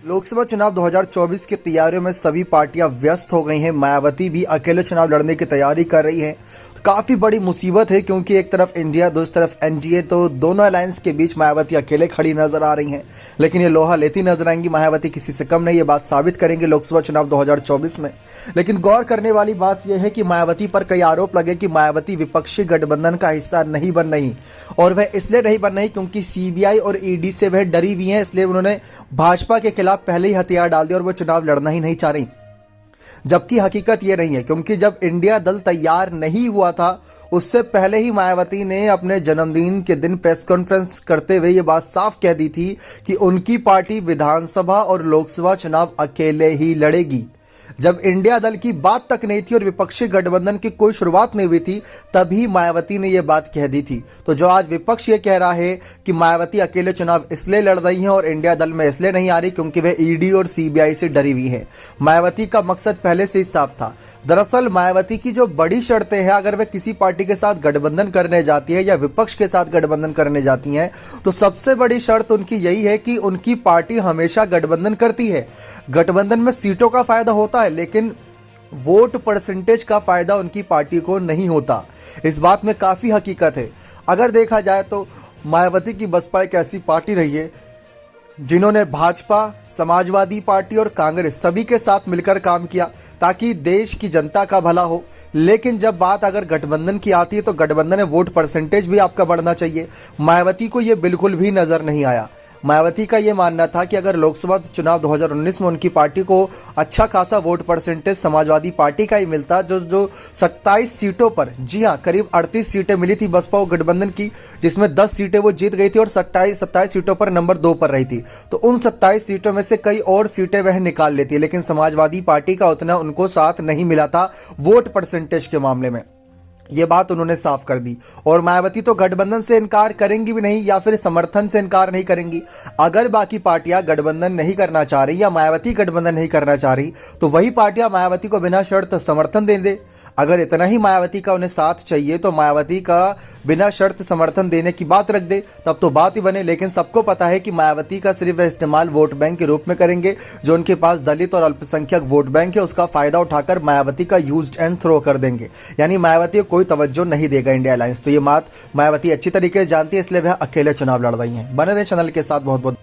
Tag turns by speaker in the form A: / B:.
A: लोकसभा चुनाव 2024 की तैयारियों में सभी पार्टियां व्यस्त हो गई हैं। मायावती भी अकेले चुनाव लड़ने की तैयारी कर रही है। तो काफ़ी बड़ी मुसीबत है, क्योंकि एक तरफ इंडिया, दूसरी तरफ एनडीए, तो दोनों अलायंस के बीच मायावती अकेले खड़ी नजर आ रही हैं। लेकिन ये लोहा लेती नजर आएंगी। मायावती किसी से कम नहीं, ये बात साबित करेंगे लोकसभा चुनाव 2024 में। लेकिन गौर करने वाली बात यह है कि मायावती पर कई आरोप लगे कि मायावती विपक्षी गठबंधन का हिस्सा नहीं बन रही, और वह इसलिए नहीं बन रही क्योंकि सीबीआई और ईडी से वह डरी हुई हैं। इसलिए उन्होंने भाजपा के खिलाफ पहले ही हथियार डाल दिया और वो चुनाव लड़ना ही नहीं चाह रही। जबकि हकीकत ये नहीं है, क्योंकि जब इंडिया दल तैयार नहीं हुआ था, उससे पहले ही मायावती ने अपने जन्मदिन के दिन प्रेस कॉन्फ्रेंस करते हुए ये बात साफ कह दी थी कि उनकी पार्टी विधानसभा और लोकसभा चुनाव अकेले ही लड़ेगी। जब इंडिया दल की बात तक नहीं थी और विपक्षी गठबंधन की कोई शुरुआत नहीं हुई थी, तभी मायावती ने यह बात कह दी थी। तो जो आज विपक्ष ये कह रहा है कि मायावती अकेले चुनाव इसलिए लड़ रही हैं और इंडिया दल में इसलिए नहीं आ रही क्योंकि वे ईडी और सीबीआई से डरी हुई हैं। मायावती का मकसद पहले से ही साफ था। दरअसल मायावती की जो बड़ी शर्तें हैं, अगर वे किसी पार्टी के साथ गठबंधन करने जाती है या विपक्ष के साथ गठबंधन करने जाती हैं, तो सबसे बड़ी शर्त उनकी यही है कि उनकी पार्टी हमेशा गठबंधन करती है। गठबंधन में सीटों का फायदा होता है, लेकिन वोट परसेंटेज का फायदा उनकी पार्टी को नहीं होता। इस बात में काफी हकीकत है। अगर देखा जाए तो मायावती की बसपा एक ऐसी पार्टी रही है जिन्होंने भाजपा, समाजवादी पार्टी और कांग्रेस सभी के साथ मिलकर काम किया ताकि देश की जनता का भला हो। लेकिन जब बात अगर गठबंधन की आती है तो गठबंधन में वोट परसेंटेज भी आपका बढ़ना चाहिए। मायावती को यह बिल्कुल भी नजर नहीं आया। मायावती का ये मानना था कि अगर लोकसभा चुनाव 2019 में उनकी पार्टी को अच्छा खासा वोट परसेंटेज समाजवादी पार्टी का ही मिलता, जो 27 सीटों पर, जी हाँ, करीब 38 सीटें मिली थी बसपा को गठबंधन की, जिसमें 10 सीटें वो जीत गई थी और 27 सीटों पर नंबर 2 पर रही थी। तो उन 27 सीटों में से कई और सीटें वह निकाल लेती, लेकिन समाजवादी पार्टी का उतना उनको साथ नहीं मिला था वोट परसेंटेज के मामले में। ये बात उन्होंने साफ कर दी। और मायावती तो गठबंधन से इनकार करेंगी भी नहीं या फिर समर्थन से इनकार नहीं करेंगी। अगर बाकी पार्टियां गठबंधन नहीं करना चाह रही या मायावती गठबंधन नहीं करना चाह रही, तो वही पार्टियां मायावती को बिना शर्त समर्थन दे। अगर इतना ही मायावती का उन्हें साथ चाहिए तो मायावती का बिना शर्त समर्थन देने की बात रख दे, तब तो बात ही बने। लेकिन सबको पता है कि मायावती का सिर्फ इस्तेमाल वोट बैंक के रूप में करेंगे। जो उनके पास दलित और अल्पसंख्यक वोट बैंक है, उसका फायदा उठाकर मायावती का यूज्ड एंड थ्रो कर देंगे। यानी मायावती कोई तवज्जो नहीं देगा इंडिया अलायंस। तो ये बात मायावती अच्छी तरीके से जानती है, इसलिए वह अकेले चुनाव लड़ रही हैं। बने रहे चैनल के साथ। बहुत बहुत